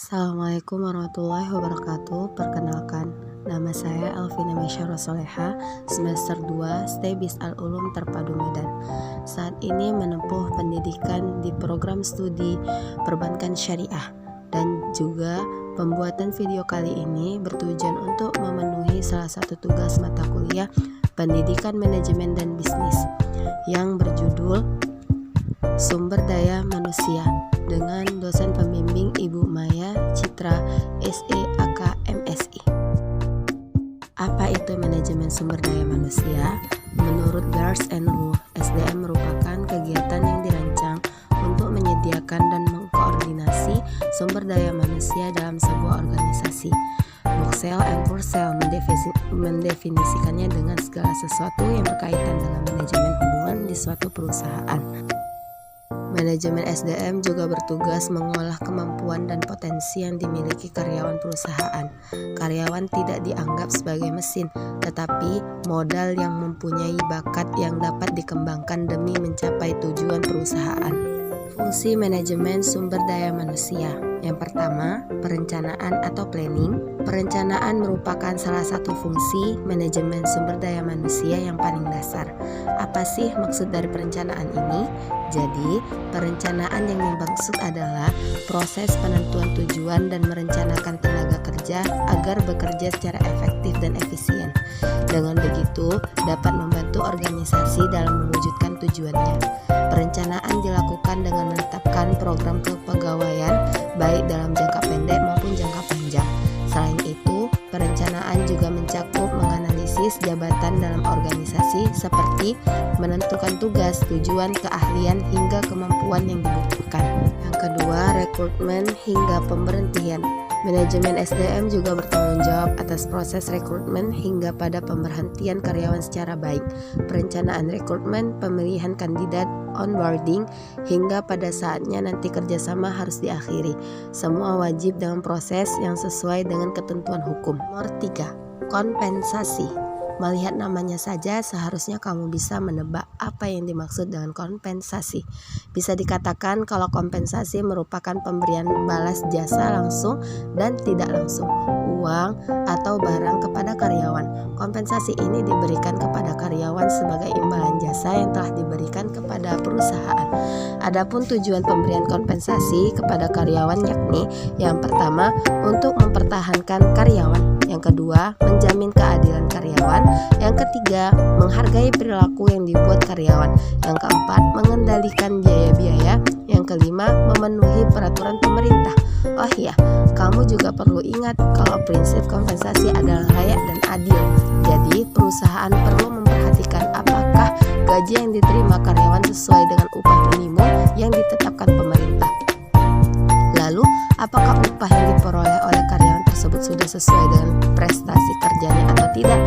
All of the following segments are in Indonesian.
Assalamualaikum warahmatullahi wabarakatuh. Perkenalkan, nama saya Elvina Mesyara Soleha, semester 2 STEBIS Al-Ulum Terpadu Medan. Saat ini menempuh pendidikan di program studi Perbankan Syariah, dan juga pembuatan video kali ini bertujuan untuk memenuhi salah satu tugas mata kuliah Pendidikan Manajemen dan Bisnis yang berjudul Sumber Daya Manusia dengan dosen pembimbing Ibu Maya Citra SE AK MSI. Apa itu manajemen sumber daya manusia? Menurut Girls and Rule, SDM merupakan kegiatan yang dirancang untuk menyediakan dan mengkoordinasi sumber daya manusia dalam sebuah organisasi. Bruxelles and Purcell mendefinisikannya dengan segala sesuatu yang berkaitan dengan manajemen hubungan di suatu perusahaan. Manajemen SDM juga bertugas mengolah kemampuan dan potensi yang dimiliki karyawan perusahaan. Karyawan tidak dianggap sebagai mesin, tetapi modal yang mempunyai bakat yang dapat dikembangkan demi mencapai tujuan perusahaan. Fungsi manajemen sumber daya manusia. Yang pertama, perencanaan atau planning. Perencanaan merupakan salah satu fungsi manajemen sumber daya manusia yang paling dasar. Apa sih maksud dari perencanaan ini? Jadi, perencanaan yang dimaksud adalah proses penentuan tujuan dan merencanakan tenaga kerja agar bekerja secara efektif dan efisien. Dengan begitu, dapat membantu organisasi dalam mewujudkan tujuannya. Perencanaan dilakukan dengan menetapkan program kepegawaian baik dalam jangka pendek maupun jangka panjang. Selain itu, perencanaan juga mencakup menganalisis jabatan dalam organisasi seperti menentukan tugas, tujuan, keahlian, hingga kemampuan yang dibutuhkan. Yang kedua, rekrutmen hingga pemberhentian. Manajemen SDM juga bertanggung jawab atas proses rekrutmen hingga pada pemberhentian karyawan secara baik. Perencanaan rekrutmen, pemilihan kandidat, onboarding, hingga pada saatnya nanti kerjasama harus diakhiri. Semua wajib dengan proses yang sesuai dengan ketentuan hukum. Nomor 3, kompensasi. Melihat namanya saja seharusnya kamu bisa menebak apa yang dimaksud dengan kompensasi. Bisa dikatakan kalau kompensasi merupakan pemberian balas jasa langsung dan tidak langsung, uang atau barang kepada karyawan. Kompensasi ini diberikan kepada karyawan sebagai imbalan jasa yang telah diberikan kepada perusahaan. Adapun tujuan pemberian kompensasi kepada karyawan yakni yang pertama, untuk mempertahankan karyawan. Yang kedua, menjamin keadilan karyawan. Yang ketiga, menghargai perilaku yang dibuat karyawan. Yang keempat, mengendalikan biaya-biaya. Yang kelima, memenuhi peraturan pemerintah. Oh iya, kamu juga perlu ingat kalau prinsip kompensasi adalah layak dan adil. Jadi, perusahaan perlu memperhatikan apakah gaji yang diterima karyawan sesuai dengan upah minimum yang ditetapkan pemerintah. Lalu, apakah upah yang diperoleh oleh karyawan tersebut sudah sesuai dengan prestasi kerjanya atau tidak?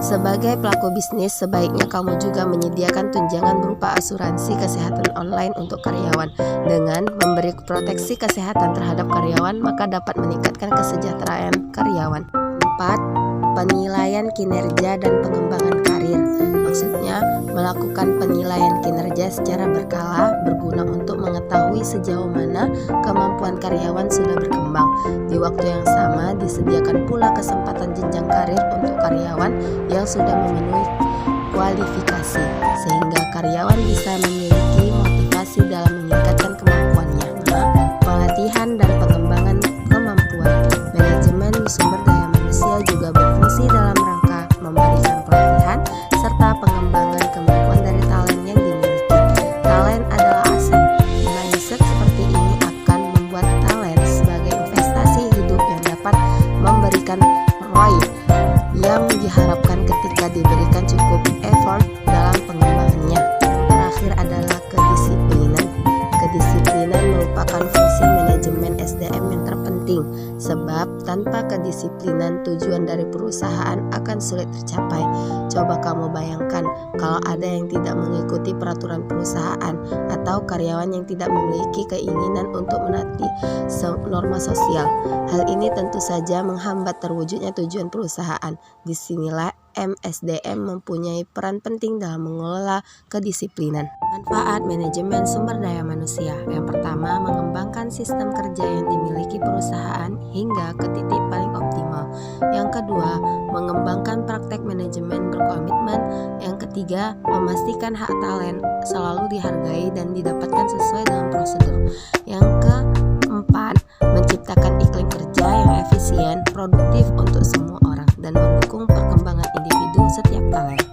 Sebagai pelaku bisnis, sebaiknya kamu juga menyediakan tunjangan berupa asuransi kesehatan online untuk karyawan. Dengan memberi proteksi kesehatan terhadap karyawan, maka dapat meningkatkan kesejahteraan karyawan. 4. Penilaian kinerja dan pengembangan karir. Maksudnya, melakukan penilaian kinerja secara berkala berguna untuk mengetahui sejauh mana kemampuan karyawan sudah berkembang. Di waktu yang sama, disediakan pula kesempatan jenjang karir untuk karyawan yang sudah memenuhi kualifikasi, sehingga karyawan bisa memiliki motivasi dalam meningkatkan kemampuannya. Pelatihan dan pengembangan kemampuan. Manajemen sumber daya manusia juga berfungsi dalam rangka memberikan pelatihan serta pengembangan kemampuan dari talent yang dimiliki. Talent adalah aset. Mindset seperti ini akan membuat talent sebagai investasi hidup yang dapat memberikan ROI yang diharapkan ketika diberikan cukup effort dalam pengembangannya. Terakhir adalah kedisiplinan. Kedisiplinan merupakan fungsi manajemen SDM yang terpenting, sebab tanpa kedisiplinan tujuan dari perusahaan akan sulit tercapai. Coba kamu bayangkan kalau ada yang tidak mengikuti peraturan perusahaan atau karyawan yang tidak memiliki keinginan untuk menaati norma sosial. Hal ini tentu saja menghambat terwujudnya tujuan perusahaan. Disinilah MSDM mempunyai peran penting dalam mengelola kedisiplinan. Manfaat manajemen sumber daya manusia. Yang pertama, mengembangkan sistem kerja yang dimiliki perusahaan hingga ke titik paling optimal. Yang kedua, mengembangkan praktek manajemen berkomitmen. Yang ketiga, memastikan hak talent selalu dihargai dan didapatkan sesuai dengan prosedur. Yang keempat, menciptakan iklim kerja yang efisien, produktif untuk semua orang, dan mendukung perkembangan individu setiap talent.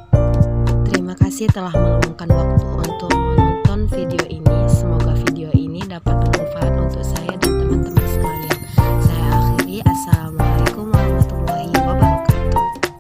Terima kasih telah meluangkan waktu untuk menonton video